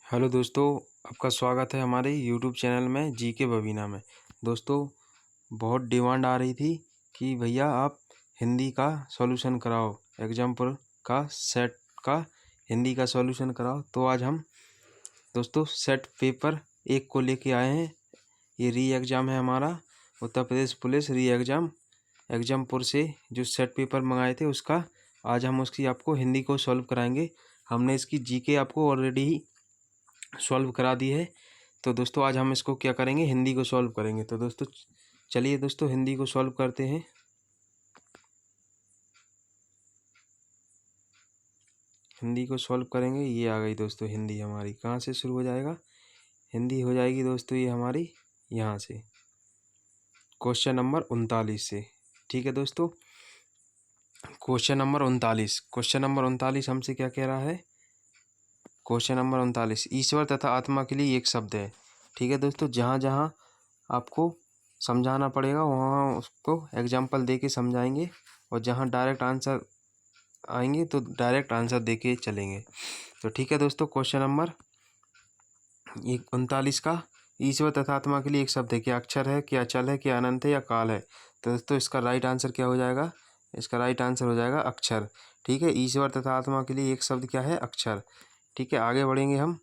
Hello दोस्तों, आपका स्वागत है हमारे यूट्यूब चैनल में जीके बबीना में। दोस्तों, बहुत डिमांड आ रही थी कि भैया आप हिंदी का सॉल्यूशन कराओ, एग्जाम्पल का सेट का हिंदी का सॉल्यूशन कराओ। तो आज हम दोस्तों सेट पेपर 1 को लेके आए हैं। ये री एग्ज़ाम है हमारा, उत्तर प्रदेश पुलिस री एग्जामपुर से जो सेट पेपर मंगाए थे उसका आज हम उसकी आपको हिंदी को सॉल्व कराएंगे। हमने इसकी जीके आपको ऑलरेडी ही सॉल्व करा दी है। तो दोस्तों आज हम इसको क्या करेंगे, हिंदी को सॉल्व करेंगे। तो दोस्तों चलिए दोस्तों हिंदी को सॉल्व करते हैं। हिंदी को सॉल्व करेंगे। ये आ गई दोस्तों हिंदी हमारी। कहाँ से शुरू हो जाएगा? हिंदी हो जाएगी दोस्तों ये हमारी यहाँ से, क्वेश्चन नंबर 39 से। ठीक है दोस्तों, क्वेश्चन नंबर 39 हमसे क्या कह रहा है? क्वेश्चन नंबर 39, ईश्वर तथा आत्मा के लिए एक शब्द है। ठीक है दोस्तों, जहाँ जहाँ आपको समझाना पड़ेगा वहाँ उसको एग्जाम्पल दे के समझाएंगे, और जहाँ डायरेक्ट आंसर आएंगे तो डायरेक्ट आंसर दे के चलेंगे। तो ठीक है दोस्तों, क्वेश्चन नंबर 39 का, ईश्वर तथा आत्मा के लिए एक शब्द है। क्या अक्षर है, क्या अचल है, क्या अनंत है, या काल है? तो दोस्तों इसका राइट आंसर क्या हो जाएगा? इसका राइट आंसर हो जाएगा अक्षर। ठीक है, ईश्वर तथा आत्मा के लिए एक शब्द क्या है? अक्षर। ठीक है, आगे बढ़ेंगे हम।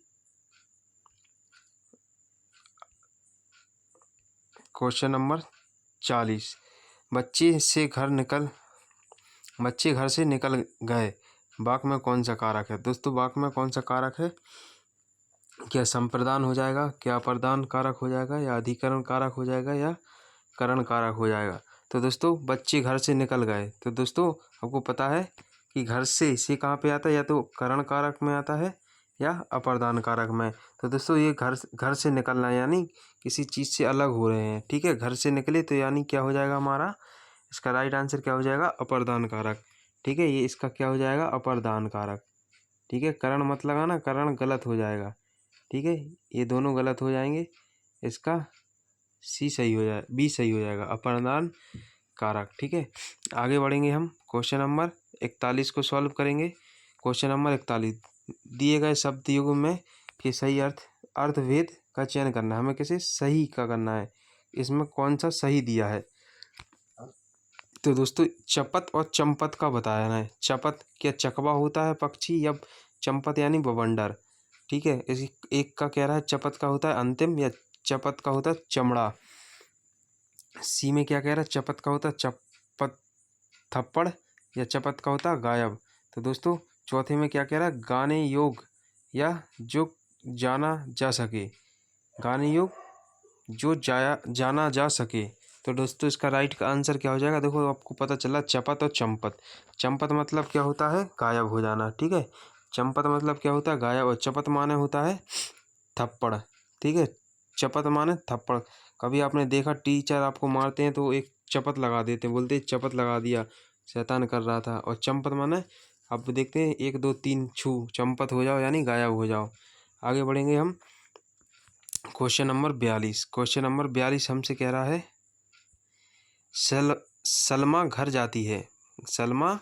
क्वेश्चन नंबर 40, बच्चे घर से निकल गए, वाक में कौन सा कारक है? दोस्तों वाक में कौन सा कारक है? क्या संप्रदान हो जाएगा, क्या अप्रदान कारक हो जाएगा, या अधिकरण कारक हो जाएगा, या करण कारक हो जाएगा? तो दोस्तों बच्चे घर से निकल गए, तो दोस्तों आपको पता है कि घर से कहाँ पे आता है? या तो करण कारक में आता है या अप्रदान कारक में। तो दोस्तों ये घर से निकलना यानी किसी चीज़ से अलग हो रहे हैं। ठीक है, घर से निकले तो यानी क्या हो जाएगा हमारा? इसका राइट आंसर क्या हो जाएगा? अप्रदान कारक। ठीक है, ये इसका क्या हो जाएगा? अप्रदान कारक। ठीक है, करण मत लगाना, करण गलत हो जाएगा। ठीक है, ये दोनों गलत हो जाएंगे। इसका सी सही हो जाए, बी सही हो जाएगा, अप्रदान कारक। ठीक है, आगे बढ़ेंगे हम। क्वेश्चन नंबर 41 को सॉल्व करेंगे। क्वेश्चन नंबर 41, दिए गए शब्द युग में के सही अर्थभेद का चयन करना है। हमें कैसे सही का करना है, इसमें कौन सा सही दिया है? तो दोस्तों चपत और चंपत का बताया है। चपत क्या चकवा होता है पक्षी, या चंपत यानी बवंडर। ठीक है, इसी एक का कह रहा है चपत का होता है अंतिम, या चपत का होता है चमड़ा। सी में क्या कह रहा है? चपत का होता है चपत थप्पड़, या चपत का होता है गायब। तो दोस्तों चौथे में क्या कह रहा है? गाने योग या जो जाना जा सके, गाने योग जो जाना जा सके। तो दोस्तों इसका राइट का आंसर क्या हो जाएगा? देखो आपको पता चला चपत और चंपत। चंपत मतलब क्या होता है? गायब हो जाना। ठीक है, चंपत मतलब क्या होता है? गायब। और चपत माने होता है थप्पड़। ठीक है, चपत माने थप्पड़। कभी आपने देखा टीचर आपको मारते हैं तो एक चपत लगा देते हैं, बोलते हैं चपत लगा दिया, शैतान कर रहा था। और चंपत माने आप देखते हैं 1 2 3 छू, चंपत हो जाओ यानी गायब हो जाओ। आगे बढ़ेंगे हम। क्वेश्चन नंबर 42 हमसे कह रहा है सलमा घर जाती है। सलमा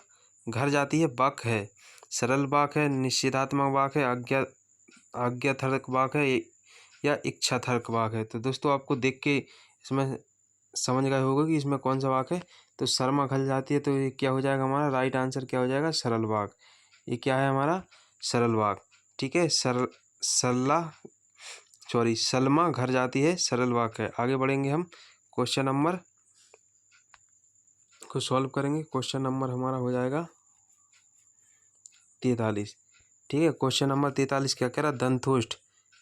घर जाती है वाक है, सरल वाक है, निषेधात्मक वाक है, आज्ञार्थक वाक है, या इच्छार्थक वाक है? तो दोस्तों आपको देख के इसमें समझ गए होगा कि इसमें कौन सा वाक है। तो शर्मा खल जाती है, तो ये क्या हो जाएगा हमारा? राइट आंसर क्या हो जाएगा? सरल वाक। ये क्या है हमारा? सरल वाक। ठीक है, सलमा घर जाती है सरल वाक है। आगे बढ़ेंगे हम। क्वेश्चन नंबर को सॉल्व करेंगे। क्वेश्चन नंबर हमारा हो जाएगा 43। ठीक है, क्वेश्चन नंबर 43 क्या कह रहा है? दंतोष्ठ।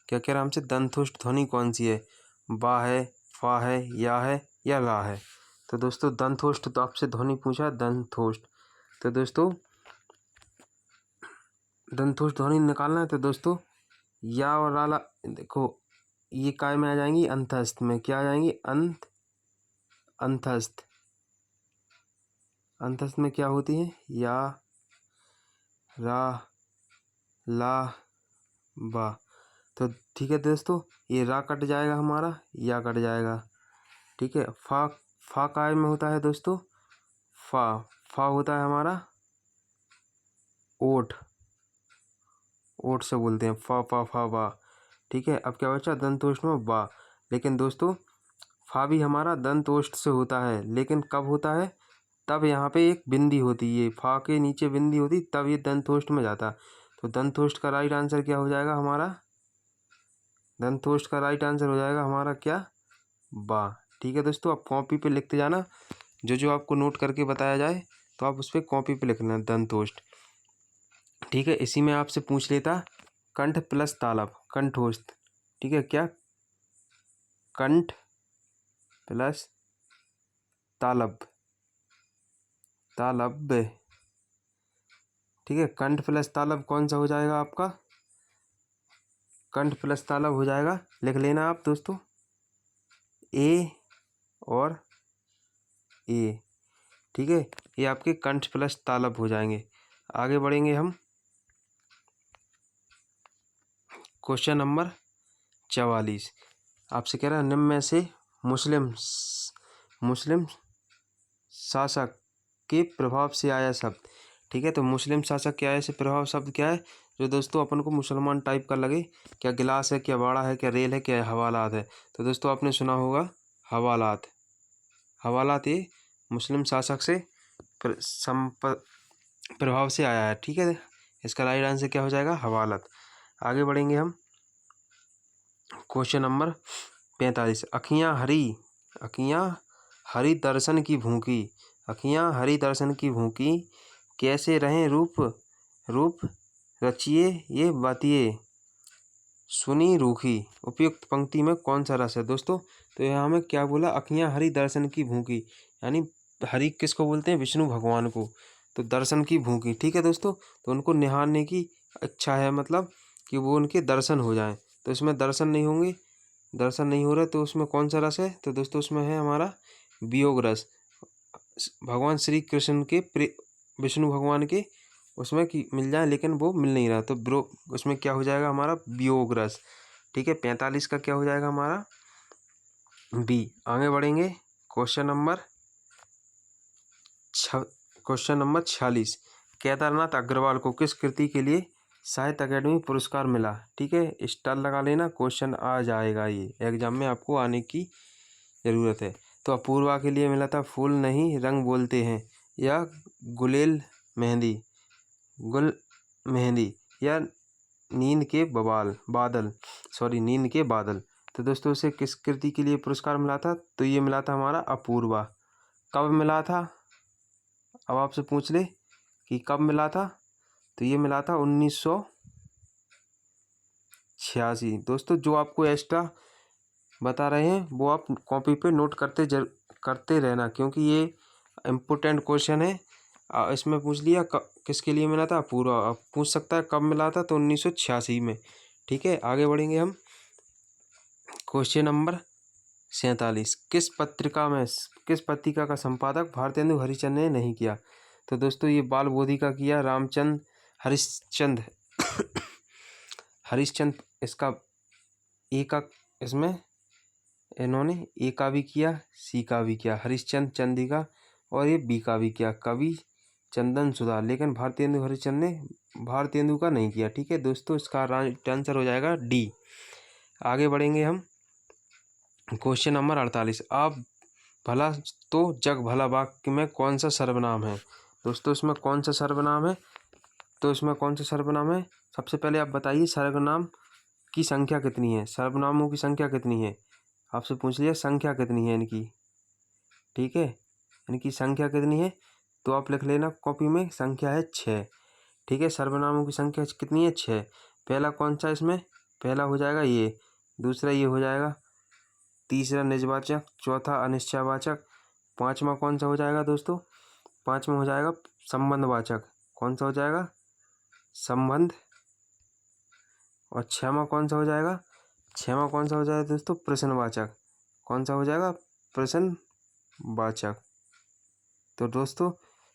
क्या कह रहा है हमसे? दंतोष्ठ ध्वनि कौन सी है? बा है, फा है, या ला है? तो दोस्तों दंतोष्ठ तो आपसे ध्वनि पूछा है, दंतोष्ठ। तो दोस्तों दंतोष्ठ ध्वनि निकालना है। तो दोस्तों या और ला देखो ये काय में आ जाएंगी? अंतस्थ में। क्या आ जाएंगी? अंतस्थ। अंतस्थ में क्या होती है? या, रा, ला, बा। तो ठीक है दोस्तों, ये रा कट जाएगा हमारा, या कट जाएगा। ठीक है, फा काय में होता है दोस्तों? फा होता है हमारा ओठ। ओठ से बोलते हैं फा फा फा बा। ठीक है। अब क्या बचा दंतोष्ठ में बा, लेकिन दोस्तों फा भी हमारा दंतोष्ठ से होता है, लेकिन कब होता है, तब यहाँ पे एक बिंदी होती है, फा के नीचे बिंदी होती तब ये दंतोष्ठ में जाता। तो दंतोष्ठ का राइट आंसर क्या हो जाएगा हमारा, दंतोष्ठ का राइट आंसर हो जाएगा हमारा क्या, बा। ठीक है दोस्तों, आप कॉपी पे लिखते जाना, जो आपको नोट करके बताया जाए तो आप उस पर कॉपी पे लिखना दंतोष्ठ। ठीक है, इसी में आपसे पूछ लेता कंठ प्लस तालब, कंठोष्ठ। ठीक है, क्या कंठ प्लस तालब, तालब। ठीक है, कंठ प्लस तालब कौन सा हो जाएगा आपका, कंठ प्लस तालब हो जाएगा, लिख लेना आप दोस्तों, ए और ए। ठीक है, ये आपके कंठ प्लस तालब हो जाएंगे। आगे बढ़ेंगे हम, क्वेश्चन नंबर 44 आपसे कह रहा है निम्न में से मुस्लिम शासक के प्रभाव से आया शब्द। ठीक है, तो मुस्लिम शासक के आया से प्रभाव शब्द क्या है, जो दोस्तों अपन को मुसलमान टाइप का लगे, क्या गिलास है, क्या बाड़ा है, क्या रेल है, क्या हवालात है। तो दोस्तों आपने सुना होगा हवालात, हवालात ये मुस्लिम शासक से प्रभाव से आया है। ठीक है, इसका राइट आंसर क्या हो जाएगा, हवालात। आगे बढ़ेंगे हम, क्वेश्चन नंबर 45 अखियाँ हरी दर्शन की भूखी, अखियाँ हरी दर्शन की भूखी, कैसे रहें रूप रचिए ये बातिए, सुनी रूखी। उपयुक्त पंक्ति में कौन सा रस है दोस्तों, तो यहाँ हमें क्या बोला, अखियाँ हरी दर्शन की भूखी, यानी हरि किसको बोलते हैं, विष्णु भगवान को। तो दर्शन की भूखी, ठीक है दोस्तों, तो उनको निहारने की इच्छा है, मतलब कि वो उनके दर्शन हो जाएं। तो इसमें दर्शन नहीं होंगे, दर्शन नहीं हो रहे, तो उसमें कौन सा रस है, तो दोस्तों उसमें है हमारा वियोग रस। भगवान श्री कृष्ण के विष्णु भगवान के उसमें कि मिल जाए, लेकिन वो मिल नहीं रहा, तो ब्रो उसमें क्या हो जाएगा हमारा, वियोग रस। ठीक है, 45 का क्या हो जाएगा हमारा, बी। आगे बढ़ेंगे, क्वेश्चन नंबर 46 केदारनाथ अग्रवाल को किस कृति के लिए साहित्य अकेडमी पुरस्कार मिला। ठीक है, स्टार लगा लेना, क्वेश्चन आ जाएगा, ये एग्जाम में आपको आने की ज़रूरत है। तो अपूर्वा के लिए मिला था फूल नहीं रंग बोलते हैं, या गुलेल मेहंदी, गुल मेहंदी, या नींद के बादल। तो दोस्तों इसे किस कृति के लिए पुरस्कार मिला था, तो ये मिला था हमारा अपूर्वा। कब मिला था, अब आपसे पूछ ले कि कब मिला था, तो ये मिला था 1986। दोस्तों जो आपको एक्स्ट्रा बता रहे हैं वो आप कॉपी पे नोट करते रहना, क्योंकि ये इम्पोर्टेंट क्वेश्चन है। इसमें पूछ लिया किसके लिए मिला था, पूरा पूछ सकता है कब मिला था, तो 1986 में। ठीक है, आगे बढ़ेंगे हम, क्वेश्चन नंबर 47 किस पत्रिका का संपादक भारतेंदु हरिश्चंद्र ने नहीं किया। तो दोस्तों ये बाल बोधि का किया, रामचंद्र हरिश्चंद्र इसका ए का, इसमें इन्होंने ए का भी किया, सी का भी किया, हरिश्चंद्र चंद्रिका, और ये बी का भी किया, कवि चंदन सुधा, लेकिन भारतेंदु का नहीं किया। ठीक है दोस्तों, इसका राइट आंसर हो जाएगा डी। आगे बढ़ेंगे हम, क्वेश्चन नंबर 48 आप भला तो जग भला वाक्य में कौन सा सर्वनाम है। दोस्तों इसमें कौन सा सर्वनाम है, तो इसमें कौन सा सर्वनाम है, सबसे पहले आप बताइए सर्वनाम की संख्या कितनी है, सर्वनामों की संख्या कितनी है, आपसे पूछ लिया संख्या कितनी है इनकी। ठीक है, इनकी संख्या कितनी है, तो आप लिख लेना कॉपी में, संख्या है 6। ठीक है, सर्वनामों की संख्या कितनी है, 6। पहला कौन सा, इसमें पहला हो जाएगा ये, दूसरा ये हो जाएगा, तीसरा निजवाचक, चौथा अनिश्चयवाचक, पांचवा कौन सा हो जाएगा दोस्तों, पांचवा हो जाएगा संबंधवाचक, कौन सा हो जाएगा, संबंध, और छठवां कौन सा हो जाएगा, छठवां कौन सा हो जाएगा दोस्तों, प्रश्नवाचक, कौन सा हो जाएगा, प्रश्नवाचक। तो दोस्तों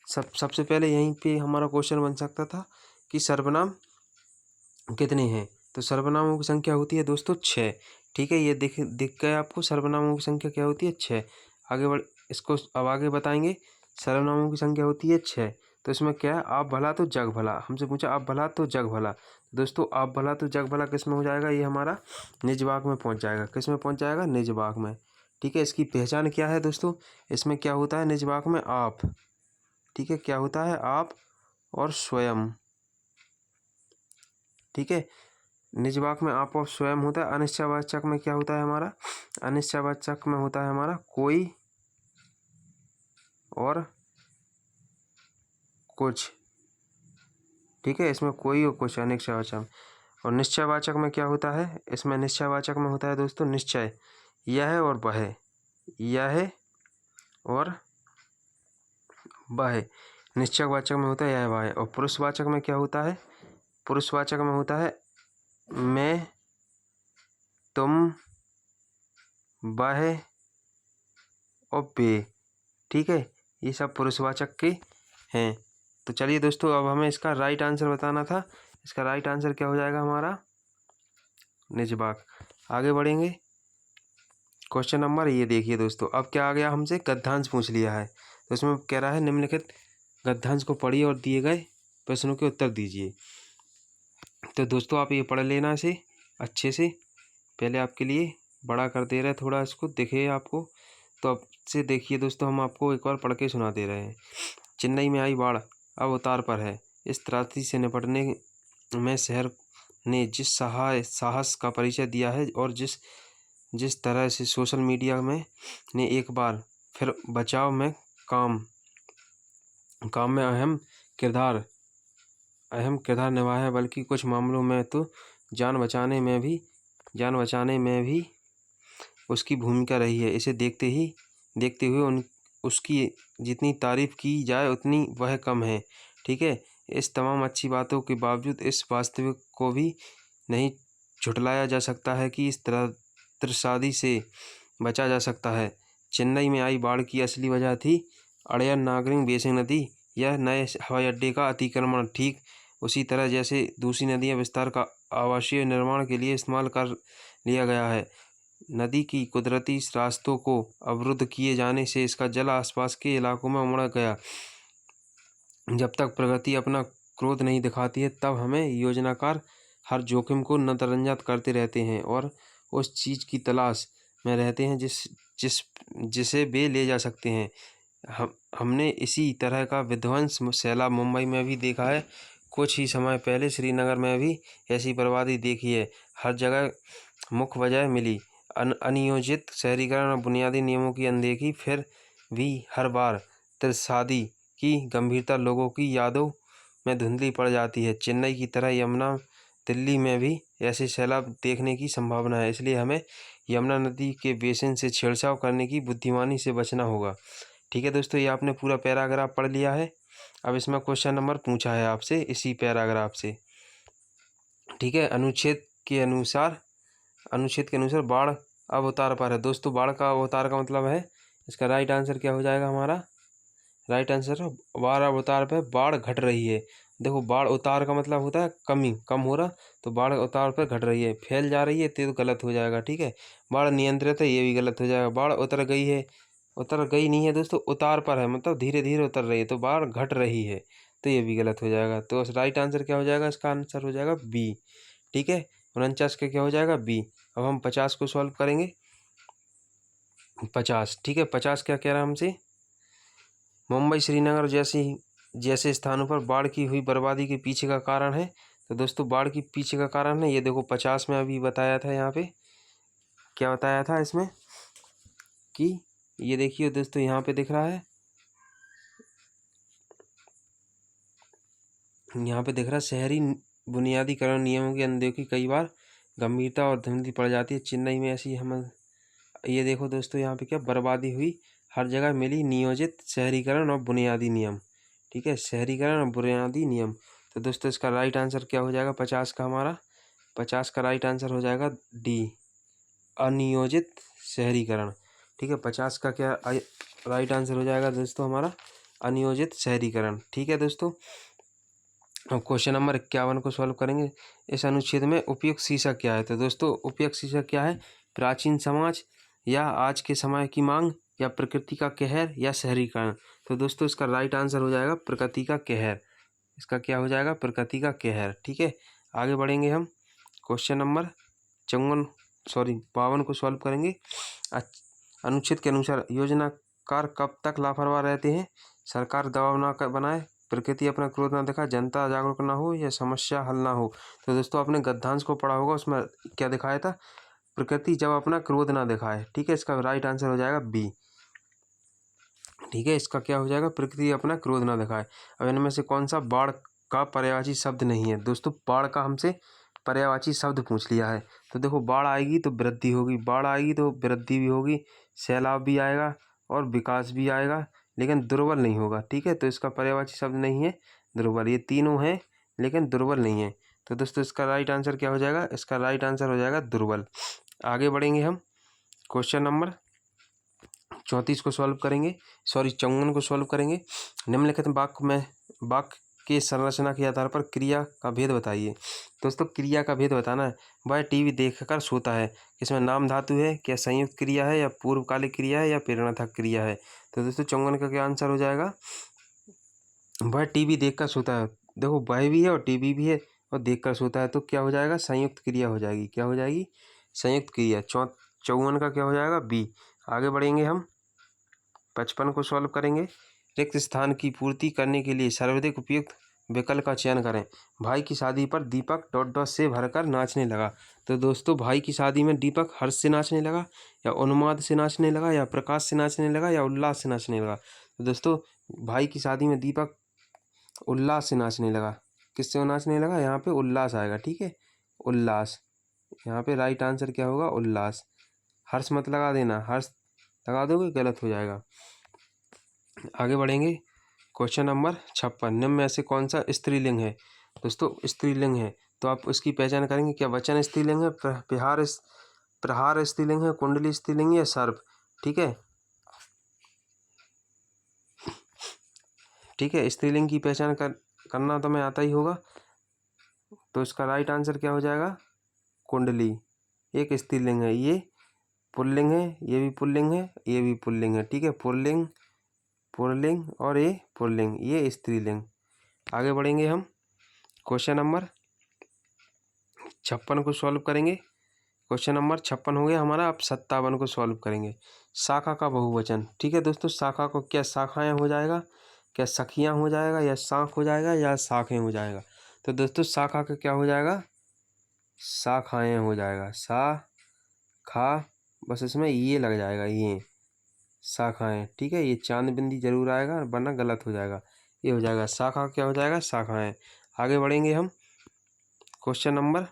सबसे पहले यहीं पे हमारा क्वेश्चन बन सकता था कि सर्वनाम कितने हैं, तो सर्वनामों की संख्या होती है दोस्तों 6। ठीक है, ये दिख गया आपको, सर्वनामों की संख्या क्या होती है, 6। आगे इसको अब आगे बताएंगे, सर्वनामों की संख्या होती है 6। तो इसमें क्या है, आप भला तो जग भला, हमसे पूछा आप भला तो जग भला। दोस्तों आप भला तो जग भला किस में हो जाएगा, ये हमारा निज वाक्य में पहुंच जाएगा। किस में पहुंच जाएगा, निज वाक्य में। ठीक है, इसकी पहचान क्या है दोस्तों, इसमें क्या होता है निज वाक्य में, आप। ठीक है, क्या होता है, आप और स्वयं। ठीक है, निज वाक्य में आप और स्वयं होता है। अनिश्चयवाचक में क्या होता है हमारा, अनिश्चयवाचक में होता है हमारा कोई और कुछ। ठीक है, इसमें कोई और कुछ अनिश्चयवाचक। और निश्चयवाचक में क्या होता है, इसमें निश्चयवाचक में होता है दोस्तों निश्चय, यह और वह, यह और वह। निश्चयवाचक में होता है यह वह। और पुरुषवाचक में क्या होता है, पुरुषवाचक में होता है मैं, तुम, वह और वे। ठीक है, ये सब पुरुषवाचक के हैं। तो चलिए दोस्तों, अब हमें इसका राइट आंसर बताना था। इसका राइट आंसर क्या हो जाएगा हमारा, निज वाक्य। आगे बढ़ेंगे, क्वेश्चन नंबर ये देखिए दोस्तों, अब क्या आ गया, हमसे गद्यांश पूछ लिया है। तो इसमें कह रहा है निम्नलिखित गद्यांश को पढ़िए और दिए गए प्रश्नों के उत्तर दीजिए। तो दोस्तों आप ये पढ़ लेना इसे अच्छे से, पहले आपके लिए बड़ा कर दे रहे हैं थोड़ा, इसको दिखे आपको। तो अब से देखिए दोस्तों, हम आपको एक और पढ़ के सुना दे रहे हैं। चेन्नई में आई बाढ़ अब उतार पर है। इस त्रासदी से निपटने में शहर ने जिस साहस का परिचय दिया है और जिस तरह से सोशल मीडिया में ने एक बार फिर बचाव में काम में अहम किरदार निभाया है, बल्कि कुछ मामलों में तो जान बचाने में भी उसकी भूमिका रही है। इसे देखते हुए उसकी जितनी तारीफ की जाए उतनी वह कम है। ठीक है, इस तमाम अच्छी बातों के बावजूद इस वास्तविक को भी नहीं झुठलाया जा सकता है कि इस त्रासदी से बचा जा सकता है। चेन्नई में आई बाढ़ की असली वजह थी अड़यर नागरिक बेसिन नदी या नए हवाई अड्डे का अतिक्रमण, ठीक उसी तरह जैसे दूसरी नदियां विस्तार का आवासीय निर्माण के लिए इस्तेमाल कर लिया गया है। नदी की कुदरती रास्तों को अवरुद्ध किए जाने से इसका जल आसपास के इलाकों में उमड़ गया। जब तक प्रगति अपना क्रोध नहीं दिखाती है, तब हमें योजनाकार हर जोखिम को नजरअंदाज करते रहते हैं और उस चीज़ की तलाश में रहते हैं जिसे वे ले जा सकते हैं। हमने इसी तरह का विध्वंस सैलाब मुंबई में भी देखा है। कुछ ही समय पहले श्रीनगर में भी ऐसी बर्बादी देखी है। हर जगह मुख्य वजह मिली अनियोजित शहरीकरण और बुनियादी नियमों की अनदेखी। फिर भी हर बार त्रासदी की गंभीरता लोगों की यादों में धुंधली पड़ जाती है। चेन्नई की तरह यमुना दिल्ली में भी ऐसे सैलाब देखने की संभावना है, इसलिए हमें यमुना नदी के बेसिन से छेड़छाड़ करने की बुद्धिमानी से बचना होगा। ठीक है दोस्तों, ये आपने पूरा पैराग्राफ पढ़ लिया है। अब इसमें क्वेश्चन नंबर पूछा है आपसे इसी पैराग्राफ से। ठीक है, अनुच्छेद के अनुसार बाढ़ अब उतार पर है। दोस्तों बाढ़ का अवतार का मतलब है, इसका राइट आंसर क्या हो जाएगा हमारा, राइट आंसर बाढ़ अब उतार पे बाढ़ घट रही है। देखो बाढ़ उतार का मतलब होता है कम हो रहा, तो बाढ़ उतार पर घट रही है। फैल जा रही है तो गलत हो जाएगा। ठीक है, बाढ़ नियंत्रित है, ये भी गलत हो जाएगा। बाढ़ उतर गई है, उतर गई नहीं है दोस्तों, उतार पर है, मतलब धीरे धीरे उतर रही है, तो बाढ़ घट रही है, तो ये भी गलत हो जाएगा। तो राइट आंसर क्या हो जाएगा, इसका आंसर हो जाएगा बी। ठीक है, 49 का क्या हो जाएगा, बी। अब हम 50 को सॉल्व करेंगे। 50, ठीक है, 50 क्या कह रहा है हमसे, मुंबई श्रीनगर जैसे स्थानों पर बाढ़ की हुई बर्बादी के पीछे का कारण है। तो दोस्तों बाढ़ की पीछे का कारण है, ये देखो 50 में अभी बताया था, यहाँ पे क्या बताया था इसमें कि ये देखिए दोस्तों, यहाँ पे दिख रहा है, यहाँ पे दिख रहा है शहरी बुनियादीकरण नियमों की अनदेखी कई बार गंभीरता और धुंधली पड़ जाती है। चेन्नई में ऐसी हम ये देखो दोस्तों, यहाँ पे क्या बर्बादी हुई, हर जगह मिली नियोजित शहरीकरण और बुनियादी नियम। ठीक है, शहरीकरण और बुनियादी नियम। तो दोस्तों इसका राइट आंसर क्या हो जाएगा, 50 का हमारा, 50 का राइट आंसर हो जाएगा डी, अनियोजित शहरीकरण। ठीक है, 50 का क्या राइट आंसर हो जाएगा दोस्तों हमारा, अनियोजित शहरीकरण। ठीक है दोस्तों, अब क्वेश्चन नंबर 51 को सॉल्व करेंगे। इस अनुच्छेद में उपयुक्त शीर्षक क्या है। तो दोस्तों उपयुक्त शीर्षक क्या है, प्राचीन समाज या आज के समय की मांग या प्रकृति का कहर या शहरीकरण। तो दोस्तों इसका राइट आंसर हो जाएगा प्रकृति का कहर। इसका क्या हो जाएगा? प्रकृति का कहर। ठीक है, आगे बढ़ेंगे हम। क्वेश्चन नंबर 52 को सॉल्व करेंगे। अनुच्छेद के अनुसार योजनाकार कब तक लापरवाह रहते हैं? सरकार दबाव ना बनाए, प्रकृति अपना क्रोध ना दिखाए, जनता जागरूक ना हो या समस्या हल ना हो। तो दोस्तों आपने गद्यांश को पढ़ा होगा, उसमें क्या दिखाया था? प्रकृति जब अपना क्रोध ना दिखाए। ठीक है, इसका राइट आंसर हो जाएगा बी। ठीक है, इसका क्या हो जाएगा? प्रकृति अपना क्रोध ना दिखाए। अब इनमें से कौन सा बाढ़ का पर्यायवाची शब्द नहीं है? दोस्तों बाढ़ का हमसे पर्यायवाची शब्द पूछ लिया है। तो देखो बाढ़ आएगी तो वृद्धि होगी, बाढ़ आएगी तो वृद्धि भी होगी, सैलाब भी आएगा और विकास भी आएगा, लेकिन दुर्बल नहीं होगा। ठीक है, तो इसका पर्यायवाची शब्द नहीं है दुर्बल। ये तीनों हैं लेकिन दुर्बल नहीं है। तो दोस्तों इसका राइट आंसर क्या हो जाएगा? इसका राइट आंसर हो जाएगा दुर्बल। आगे बढ़ेंगे हम। क्वेश्चन नंबर 34 को सॉल्व करेंगे, 54 को सॉल्व करेंगे। निम्नलिखित वाक्य के संरचना के आधार पर क्रिया का भेद बताइए। दोस्तों क्रिया का भेद बताना है। वह टीवी देखकर सोता है, इसमें नाम धातु है, क्या संयुक्त क्रिया है या पूर्वकालिक क्रिया है या प्रेरणात्मक क्रिया है? तो दोस्तों 54 का क्या आंसर हो जाएगा? वह टीवी देखकर सोता है। देखो वह भी है और टीवी भी है और देखकर सोता है, तो क्या हो जाएगा? संयुक्त क्रिया हो जाएगी। क्या हो जाएगी? संयुक्त क्रिया। 54 का क्या हो जाएगा? बी। आगे बढ़ेंगे हम। 55 को सॉल्व करेंगे। रिक्त स्थान की पूर्ति करने के लिए सर्वाधिक उपयुक्त विकल्प का चयन करें। भाई की शादी पर दीपक ... से भरकर नाचने लगा। तो दोस्तों भाई की शादी में दीपक हर्ष से नाचने लगा या उन्माद से नाचने लगा या प्रकाश से नाचने लगा या उल्लास से नाचने लगा? तो दोस्तों भाई की शादी में दीपक उल्लास से नाचने लगा। किससे नाचने लगा? यहाँ पे उल्लास आएगा। ठीक है, उल्लास। यहाँ पे राइट आंसर क्या होगा? उल्लास। हर्ष मत लगा देना, हर्ष लगा दोगे गलत हो जाएगा। आगे बढ़ेंगे। Question number 56। निम्न में से कौन सा स्त्रीलिंग है? दोस्तों स्त्रीलिंग है तो आप उसकी पहचान करेंगे। क्या वचन स्त्रीलिंग है, प्रहार स्त्रीलिंग है, कुंडली स्त्रीलिंग है या सर्प? ठीक है, ठीक है, स्त्रीलिंग की पहचान करना तो मैं आता ही होगा। तो इसका राइट आंसर क्या हो जाएगा? कुंडली एक स्त्रीलिंग है, ये पुल्लिंग है, ये भी पुल्लिंग है, ये भी पुल्लिंग है। ठीक है, पुल्लिंग पुल्लिंग और ये पुल्लिंग, ये स्त्रीलिंग। आगे बढ़ेंगे हम। क्वेश्चन नंबर 56 को सॉल्व करेंगे। क्वेश्चन नंबर 56 हो गया हमारा। अब 57 को सॉल्व करेंगे। शाखा का बहुवचन। ठीक है दोस्तों, शाखा को क्या शाखाएं हो जाएगा, क्या सखियां हो जाएगा या शाख हो जाएगा या शाखें हो जाएगा? तो दोस्तों शाखा का क्या हो जाएगा? शाखाएं हो जाएगा। खा बस इसमें ये लग जाएगा, ये शाखाएं। ठीक है, ये चांद बिंदी जरूर आएगा वरना गलत हो जाएगा। ये हो जाएगा शाखा, क्या हो जाएगा? शाखाएं। आगे बढ़ेंगे हम। Question number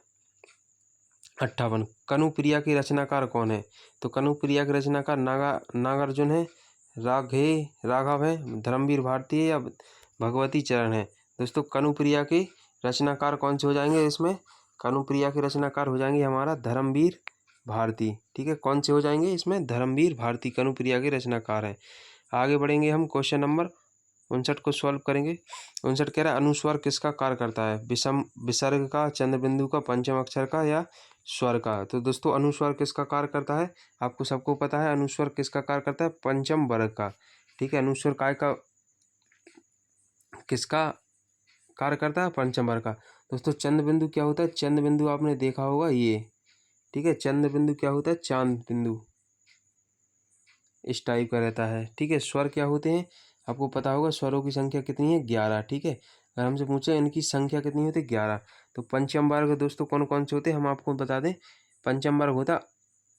58। कनुप्रिया के रचनाकार कौन है? तो कनुप्रिया के रचनाकार नागार्जुन है, राघव है, धर्मवीर भारती है या भगवती चरण है? दोस्तों कनुप्रिया के रचनाकार कौन से हो जाएंगे? इसमें कनुप्रिया के रचनाकार हो जाएंगे हमारा धर्मवीर भारती। ठीक है, कौन से हो जाएंगे इसमें? धर्मवीर भारती कनुप्रिया के रचनाकार हैं। आगे बढ़ेंगे हम। क्वेश्चन नंबर 59 को सॉल्व करेंगे। 59 कह रहा है अनुस्वार किसका कार्य करता है? विसर्ग का, चंद्र बिंदु का, पंचम अक्षर का या स्वर का? तो दोस्तों अनुस्वार किसका कार्य करता है? आपको सबको पता है अनुस्वार किसका कार्य करता है? पंचम वर्ग का। ठीक है, अनुस्वार काय का किसका कार्य करता है? पंचम वर्ग का। दोस्तों चंद्र बिंदु क्या होता है? चंद्र बिंदु आपने देखा होगा ये। ठीक है, चंद्र बिंदु क्या होता है? चांद बिंदु इस टाइप का रहता है। ठीक है, स्वर क्या होते हैं? आपको पता होगा स्वरों की संख्या कितनी है? 11। ठीक है, अगर हमसे पूछे इनकी संख्या कितनी होती है? 11। तो पंचम वर्ग दोस्तों कौन कौन से होते हैं हम आपको बता दें। पंचम वर्ग होता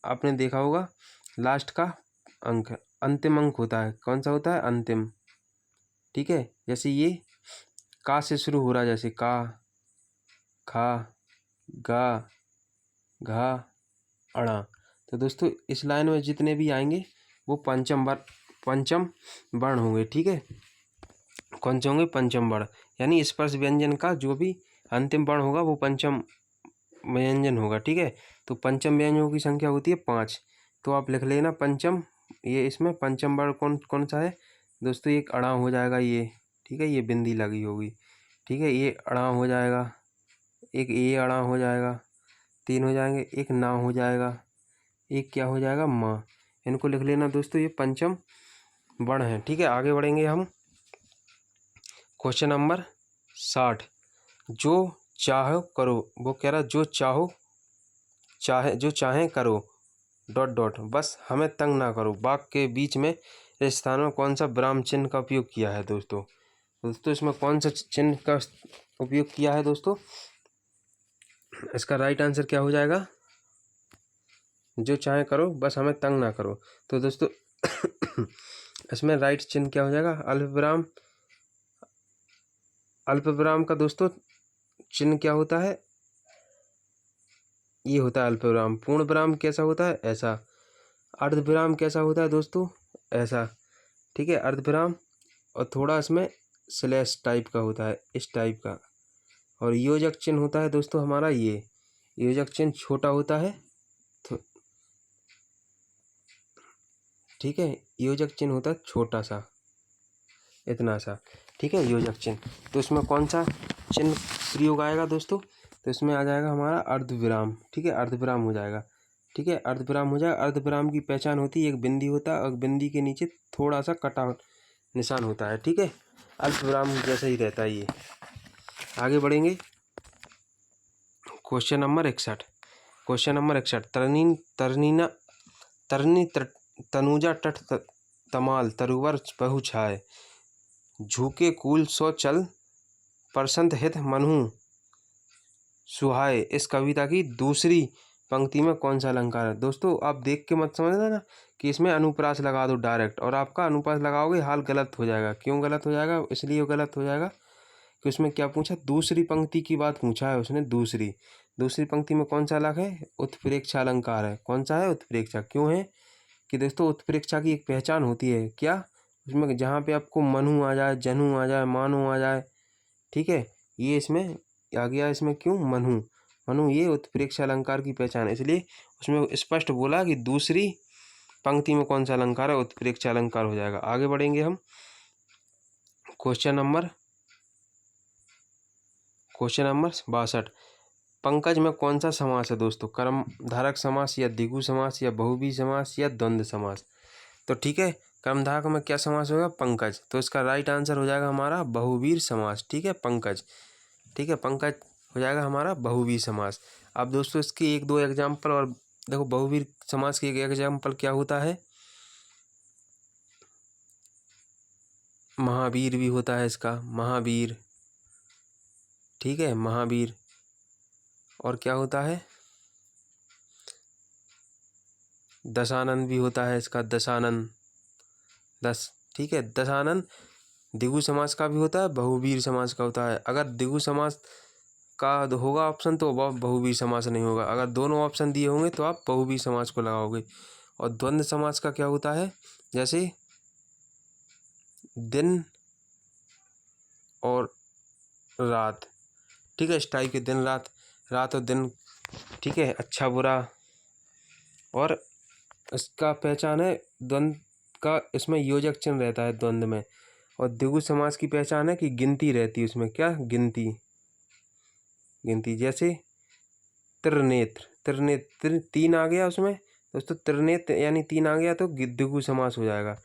आपने देखा होगा लास्ट का अंक, अंतिम अंक होता है। कौन सा होता है? अंतिम। ठीक है, जैसे ये का से शुरू हो रहा है, जैसे का, खा, गा, घा, अड़ा। तो दोस्तों इस लाइन में जितने भी आएंगे वो पंचम वर्ण होंगे। ठीक है, कौन से होंगे? पंचम वर्ण, यानी स्पर्श व्यंजन का जो भी अंतिम वर्ण होगा वो पंचम व्यंजन होगा। ठीक है, तो पंचम व्यंजनों की संख्या होती है 5। तो आप लिख लेना पंचम। ये इसमें पंचम वर्ण कौन कौन सा है दोस्तों? एक अड़ा हो जाएगा ये। ठीक है, ये बिंदी लगी होगी। ठीक है, ये अड़ा हो जाएगा, एक ये अड़ा हो जाएगा, 3 हो जाएंगे, एक ना हो जाएगा, एक क्या हो जाएगा? माँ। इनको लिख लेना दोस्तों, ये पंचम वर्ण है। ठीक है, आगे बढ़ेंगे हम। क्वेश्चन नंबर 60, जो चाहो करो, वो कह रहा जो चाहो जो चाहे करो डॉट डॉट, बस हमें तंग ना करो। वाक्य के बीच में इस स्थान में कौन सा विराम चिन्ह का उपयोग किया है दोस्तों? दोस्तों इसमें कौन सा चिन्ह का उपयोग किया है दोस्तों? इसका राइट आंसर क्या हो जाएगा? जो चाहे करो बस हमें तंग ना करो। तो दोस्तों इसमें राइट चिन्ह क्या हो जाएगा? अल्पविराम। अल्पविराम का दोस्तों चिन्ह क्या होता है? ये होता है अल्पविराम। पूर्ण विराम कैसा होता है? ऐसा। अर्धविराम कैसा होता है दोस्तों? ऐसा। ठीक है, अर्धविराम और थोड़ा इसमें स्लैश टाइप का होता है, इस टाइप का। और योजक चिन्ह होता है दोस्तों हमारा ये, योजक चिन्ह छोटा होता है। ठीक है, योजक चिन्ह होता है छोटा सा, इतना सा। ठीक है, योजक चिन्ह। तो इसमें कौन सा चिन्ह प्रयोग आएगा दोस्तों? तो इसमें आ जाएगा हमारा अर्धविराम। ठीक है, अर्धविराम हो जाएगा। ठीक है, अर्धविराम हो जाएगा। अर्धविराम की पहचान होती है, एक बिंदी होता है और बिंदी के नीचे थोड़ा सा कटा निशान होता है। ठीक है, अल्पविराम जैसा ही रहता है ये। आगे बढ़ेंगे। Question number 61। क्वेश्चन नंबर 61, तरनी तनुजा तट तमाल तरुवर बहु छाय, झुके कूल सो चल परसंत हित मनु सुहाय। इस कविता की दूसरी पंक्ति में कौन सा अलंकार है? दोस्तों आप देख के मत समझना ना कि इसमें अनुप्रास लगा दो डायरेक्ट, और आपका अनुप्रास लगाओगे हाल गलत हो जाएगा। क्यों गलत हो जाएगा? इसलिए गलत हो जाएगा कि उसमें क्या पूछा? दूसरी पंक्ति की बात पूछा है उसने। दूसरी पंक्ति में कौन सा अलग है? उत्प्रेक्षा अलंकार है। कौन सा है? उत्प्रेक्षा। क्यों है कि दोस्तों उत्प्रेक्षा की एक पहचान होती है क्या? उसमें जहाँ पे आपको मनु आ जाए, जनु आ जाए, मानो आ जाए। ठीक है, ये इसमें आ गया। इसमें क्यों? मनु ये उत्प्रेक्षा अलंकार की पहचान है। इसलिए उसमें स्पष्ट बोला कि दूसरी पंक्ति में कौन सा अलंकार है? उत्प्रेक्षा अलंकार हो जाएगा। आगे बढ़ेंगे हम। क्वेश्चन नंबर 62, पंकज में कौन सा समास है दोस्तों? कर्मधारक समास या द्विगु समास या बहुव्रीहि समास या द्वंद्व समास? तो ठीक है, कर्मधारक में क्या समास होगा? पंकज। तो इसका राइट आंसर हो जाएगा हमारा बहुव्रीहि समास। ठीक है, पंकज। ठीक है, पंकज हो जाएगा हमारा बहुव्रीहि समास। अब दोस्तों इसके एक दो एग्जाम्पल और देखो। बहुव्रीहि समास की एक एग्जाम्पल क्या होता है? महावीर भी होता है इसका, महावीर। ठीक है, महावीर। और क्या होता है? दशानन भी होता है इसका, दशानन। ठीक है, दशानन द्विगु समास का भी होता है, बहुव्रीहि समास का होता है। अगर द्विगु समास का होगा ऑप्शन तो वह बहुव्रीहि समास नहीं होगा। अगर दोनों ऑप्शन दिए होंगे तो आप बहुव्रीहि समास को लगाओगे। और द्वंद्व समास का क्या होता है? जैसे दिन और रात। ठीक है, इस टाइप के, दिन रात, रात और दिन। ठीक है, अच्छा बुरा। और इसका पहचान है द्वंद्व का, इसमें योजक चिन्ह रहता है द्वंद्व में। और द्विगु समास की पहचान है कि गिनती रहती है उसमें। क्या? गिनती। जैसे त्रिनेत्र तीन आ गया उसमें दोस्तों, त्रिनेत्र यानी तीन आ गया तो द्विगु समास हो जाएगा।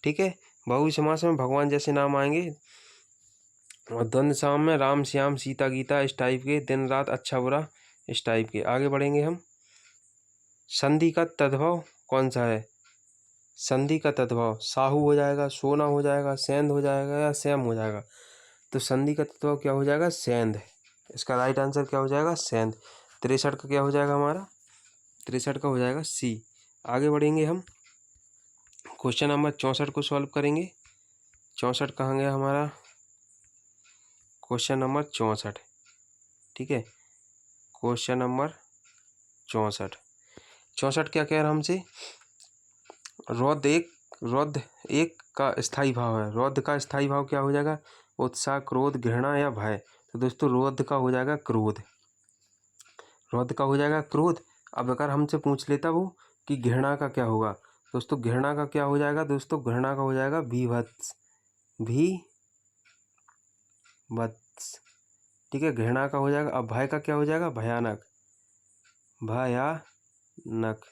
ठीक है, बहुव्रीहि समास में भगवान जैसे नाम आएंगे। और द्वंद्व समास में राम श्याम सीता गीता, इस टाइप के, दिन रात अच्छा बुरा, इस टाइप के। आगे बढ़ेंगे हम। संधि का तद्भव कौन सा है? संधि का तद्भव साहू हो जाएगा, सोना हो जाएगा, सेंध हो जाएगा या सैम हो जाएगा? तो संधि का तद्भव क्या हो जाएगा? सेंध। इसका राइट आंसर क्या हो जाएगा? सेंध। 63 का क्या हो जाएगा हमारा? 63 का हो जाएगा सी। आगे बढ़ेंगे हम। क्वेश्चन नंबर 64 को सॉल्व करेंगे। 64 कहाँ गया हमारा? Question number 64। ठीक है, क्वेश्चन नंबर 64 क्या कह रहा हमसे? रौद्र एक का स्थायी भाव है। रौद्र का स्थायी भाव क्या हो जाएगा? उत्साह, क्रोध, घृणा या भय? तो दोस्तों रौद्र का हो जाएगा क्रोध। रौद्र का हो जाएगा क्रोध। अब अगर हमसे पूछ लेता वो कि घृणा का क्या होगा? दोस्तों घृणा का क्या हो जाएगा? दोस्तों घृणा का हो जाएगा भीभत्स। ठीक है, घृणा का हो जाएगा। अब भय का क्या हो जाएगा? भयानक।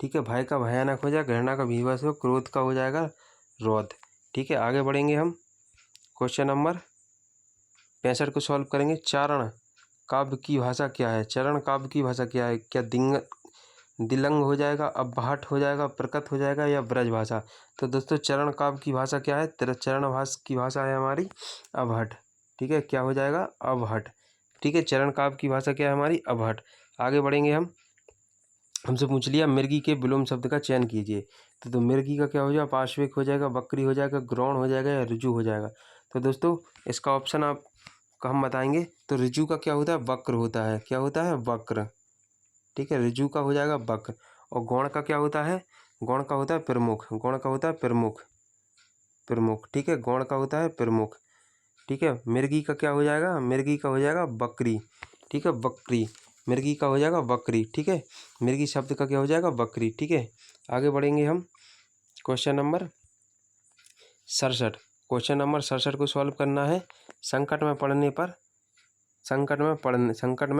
ठीक ठीक है, भय का भयानक हो जाएगा, घृणा का भीभत्स हो, क्रोध का हो जाएगा रोध। ठीक है, आगे बढ़ेंगे हम। क्वेश्चन नंबर 65 को सॉल्व करेंगे। चारण काव्य की भाषा क्या है? चरण काव्य की भाषा क्या है? क्या दिलंग हो जाएगा, अबहट हो जाएगा, प्रकट हो जाएगा, या ब्रज भाषा? तो दोस्तों चरण काव्य की भाषा क्या है? चरण भाषा की भाषा है हमारी अबहट। ठीक है, क्या हो जाएगा? अबहट। ठीक है, चरण काव्य की भाषा क्या है हमारी? अबहट। आगे बढ़ेंगे हम। हमसे पूछ लिया मृगी के विलोम शब्द का चयन कीजिए। तो मृगी का क्या हो जाएगा? पार्श्विक हो जाएगा, बकरी हो जाएगा, ग्रौण हो जाएगा, या ऋजु हो जाएगा? तो दोस्तों इसका ऑप्शन आप हम बताएंगे। तो ऋजु का क्या होता है? वक्र होता है। क्या होता है? वक्र। ठीक है, ऋजु का हो जाएगा वक्र। और गौण का क्या होता है? गौण का होता है प्रमुख। गौण का होता है प्रमुख। प्रमुख। ठीक है, गौण का होता है प्रमुख। ठीक है, मृगी का क्या हो जाएगा? मृगी का हो जाएगा बकरी। ठीक है, बकरी। मृगी का हो जाएगा बकरी। ठीक है, मृगी शब्द का क्या हो जाएगा? बकरी। ठीक है, आगे बढ़ेंगे हम। Question number 67। क्वेश्चन नंबर 67 को सॉल्व करना है। संकट में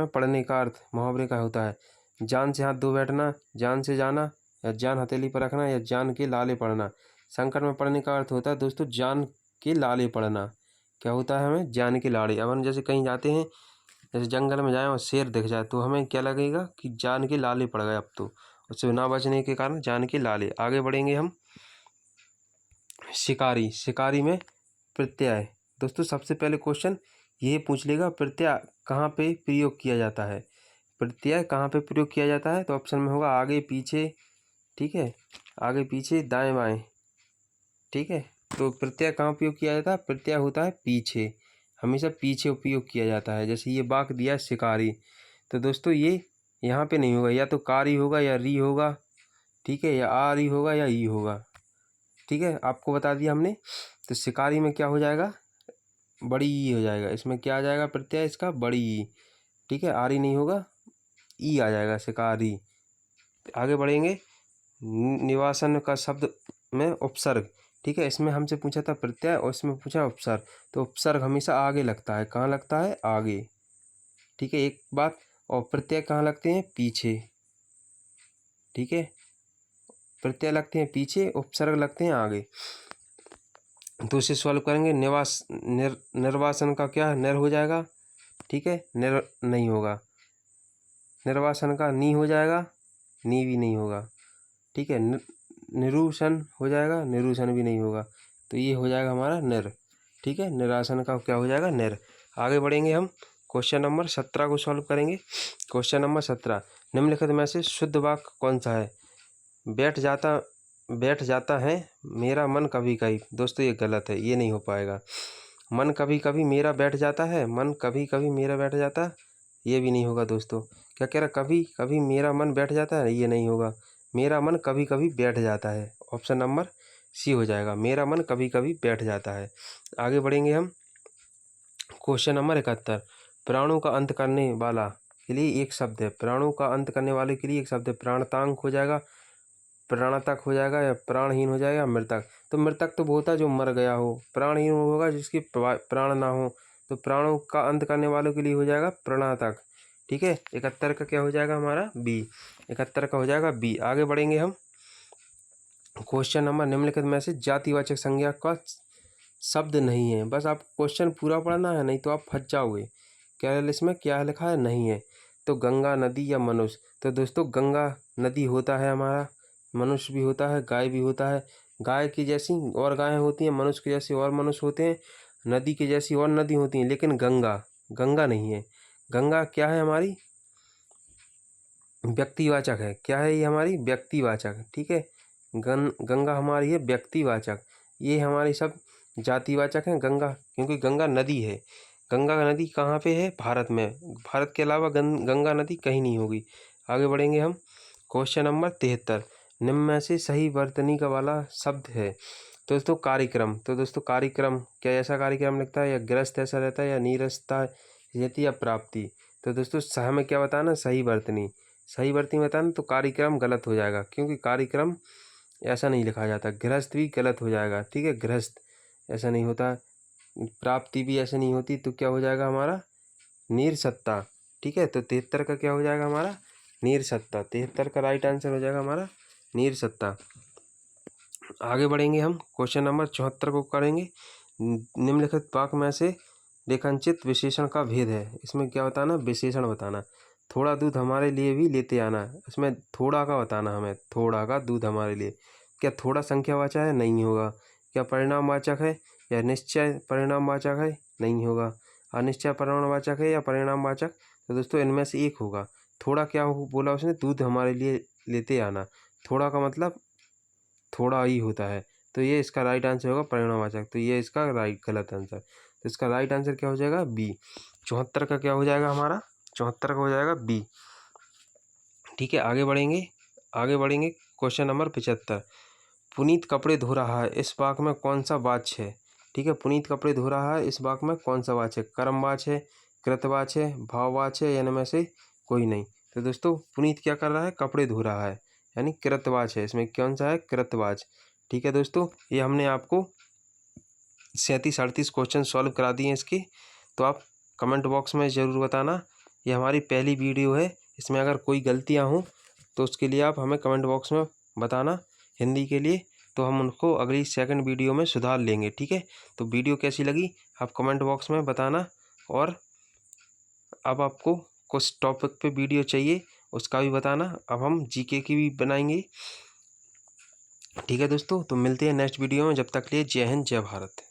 पड़ने का अर्थ मुहावरे का होता है। जान से हाथ धो बैठना, जान से जाना, या जान हथेली पर रखना, या जान के लाले पड़ना। संकट में पड़ने का अर्थ होता है दोस्तों जान के लाले पड़ना। क्या होता है? हमें जान के लाले। अब हम जैसे कहीं जाते हैं, जैसे जंगल में जाए और शेर दिख जाए, तो हमें क्या लगेगा कि जान के लाले पड़ गए। अब तो उससे ना बचने के कारण जान के लाले। आगे बढ़ेंगे हम। शिकारी। शिकारी में प्रत्यय। दोस्तों सबसे पहले क्वेश्चन ये पूछ लेगा प्रत्यय कहाँ पे प्रयोग किया जाता है? प्रत्यय कहाँ पे प्रयोग किया जाता है? तो ऑप्शन में होगा आगे पीछे। ठीक है, आगे पीछे, दाएं बाएं। ठीक है, तो प्रत्यय कहाँ उपयोग किया जाता है? प्रत्यय होता है पीछे। हमेशा पीछे उपयोग किया जाता है। जैसे ये वाक्य दिया शिकारी, तो दोस्तों ये यहाँ पे नहीं होगा, या तो कारी होगा, या री होगा। ठीक है, या आ री होगा, या ई होगा। ठीक है, आपको बता दिया हमने। तो शिकारी में क्या हो जाएगा? बड़ी ई हो जाएगा। इसमें क्या आ जाएगा प्रत्यय इसका? बड़ी ई। ठीक है, आरी नहीं होगा, ई आ जाएगा, शिकारी। आगे बढ़ेंगे। निवासन का शब्द में उपसर्ग। ठीक है, इसमें हमसे पूछा था प्रत्यय और इसमें पूछा उपसर्ग। तो उपसर्ग हमेशा आगे लगता है। कहाँ लगता है? आगे। ठीक है, एक बात। और प्रत्यय कहाँ लगते हैं? पीछे। ठीक है, प्रत्यय लगते हैं पीछे, उपसर्ग लगते हैं आगे। तो इसे सॉल्व करेंगे। निर्वासन का क्या? निर हो जाएगा। ठीक है, निर नहीं होगा। निर्वासन का नी हो जाएगा, नी भी नहीं होगा। ठीक है, निरूषण हो जाएगा, निरूषण भी नहीं होगा। तो ये हो जाएगा हमारा निर। ठीक है, निरासन का क्या हो जाएगा? निर। आगे बढ़ेंगे हम। क्वेश्चन नंबर 17 को सॉल्व करेंगे। क्वेश्चन नंबर 17, निम्नलिखित में से शुद्ध वाक्य कौन सा है? बैठ जाता है मेरा मन कभी कभी। दोस्तों ये गलत है, ये नहीं हो पाएगा। मन कभी कभी मेरा बैठ जाता है, मन कभी कभी मेरा बैठ जाता, ये भी नहीं होगा दोस्तों। क्या कह रहा? कभी कभी मेरा मन बैठ जाता है, ये नहीं होगा। मेरा मन कभी कभी बैठ जाता है। ऑप्शन नंबर सी हो जाएगा, मेरा मन कभी कभी बैठ जाता है। आगे बढ़ेंगे हम। क्वेश्चन नंबर 71, प्राणों का अंत करने वाला के लिए एक शब्द है। प्राणों का अंत करने वाले के लिए एक शब्द है। प्राणतांग हो जाएगा, प्राणतक हो जाएगा, या प्राणहीन हो जाएगा, मृतक। तो मृतक तो वो होता है जो मर गया हो, प्राणहीन होगा जिसकी प्राण ना हो। तो प्राणों का अंत करने वालों के लिए हो जाएगा प्राणतक। ठीक है, 71 का क्या हो जाएगा हमारा? बी। 71 का हो जाएगा बी। आगे बढ़ेंगे हम। क्वेश्चन नंबर, निम्नलिखित में से जातिवाचक संज्ञा का शब्द नहीं है। बस आप क्वेश्चन पूरा पढ़ना है, नहीं तो आप फंस जाओगे। क्या इसमें क्या लिखा है? नहीं है। तो गंगा, नदी, या मनुष्य। तो दोस्तों गंगा नदी होता है हमारा, मनुष्य भी होता है, गाय भी होता है। गाय की जैसी और गायें होती हैं, मनुष्य के जैसे और मनुष्य होते हैं, नदी की जैसी और नदी होती हैं, लेकिन गंगा गंगा नहीं है। गंगा क्या है? हमारी व्यक्तिवाचक है। क्या है ये? हमारी व्यक्तिवाचक। ठीक है, गंगा हमारी है व्यक्तिवाचक। ये हमारी सब जातिवाचक हैं गंगा, क्योंकि गंगा नदी है। गंगा नदी कहाँ पे है? भारत में। भारत के अलावा गंगा नदी कहीं नहीं होगी। आगे बढ़ेंगे हम। क्वेश्चन नंबर 73, निम्न में से सही वर्तनी का वाला शब्द है। तो दोस्तों कार्यक्रम। तो दोस्तों कार्यक्रम क्या ऐसा कार्यक्रम लिखता है, या ग्रस्त ऐसा रहता है, या नीरसता यति, या प्राप्ति? तो दोस्तों हमें क्या बताना? सही वर्तनी। सही वर्तनी बताना। तो कार्यक्रम गलत हो जाएगा, क्योंकि कार्यक्रम ऐसा नहीं लिखा जाता। गृहस्थ भी गलत हो जाएगा। ठीक है, गृहस्थ ऐसा नहीं होता, प्राप्ति भी ऐसे नहीं होती। तो क्या हो जाएगा हमारा? नीरसत्ता। ठीक है, तो 73 का क्या हो जाएगा हमारा? नीरसत्ता। 73 का राइट आंसर हो जाएगा हमारा नीर सत्ता। आगे बढ़ेंगे हम क्वेश्चन नंबर 74 को करेंगे। निम्नलिखित वाक्य में से रेखांकित विशेषण का भेद है। इसमें क्या बताना, विशेषण बताना। थोड़ा दूध हमारे लिए भी लेते आना, इसमें थोड़ा का बताना हमें, थोड़ा का दूध हमारे लिए। क्या थोड़ा संख्यावाचक है? नहीं होगा। क्या परिणामवाचक है या निश्चय परिणामवाचक है? नहीं होगा। अनिश्चय परिणामवाचक है या परिणामवाचक? तो दोस्तों इनमें से एक होगा। थोड़ा क्या बोला उसने, दूध हमारे लिए लेते आना। थोड़ा का मतलब थोड़ा ही होता है, तो ये इसका राइट आंसर होगा परिणामवाचक। तो ये इसका गलत आंसर। तो इसका राइट आंसर क्या हो जाएगा, बी। 74 का क्या हो जाएगा हमारा, 74 का हो जाएगा बी। ठीक है, आगे बढ़ेंगे क्वेश्चन नंबर 75। पुनीत कपड़े धो रहा है, इस वाक्य में कौन सा वाच्य है? ठीक है, पुनीत कपड़े धो रहा है, इस वाक्य में कौन सा वाच्य है? कर्मवाच्य है, कृतवाच्य है, भाववाच्य है, या इनमें से कोई नहीं। तो दोस्तों पुनीत क्या कर रहा है, कपड़े धो रहा है, यानी कृतवाच्य है। इसमें कौन सा है, कृतवाच्य। ठीक है दोस्तों, ये हमने आपको 37-38 क्वेश्चन सॉल्व करा दिए इसके। तो आप कमेंट बॉक्स में ज़रूर बताना। ये हमारी पहली वीडियो है, इसमें अगर कोई गलतियाँ हों तो उसके लिए आप हमें कमेंट बॉक्स में बताना हिंदी के लिए, तो हम उनको अगली सेकंड वीडियो में सुधार लेंगे। ठीक है, तो वीडियो कैसी लगी आप कमेंट बॉक्स में बताना। और अब आपको कुछ टॉपिक पे वीडियो चाहिए उसका भी बताना। अब हम जीके की भी बनाएंगे। ठीक है दोस्तों, तो मिलते हैं नेक्स्ट वीडियो में। जब तक के लिए जय हिंद, जय भारत।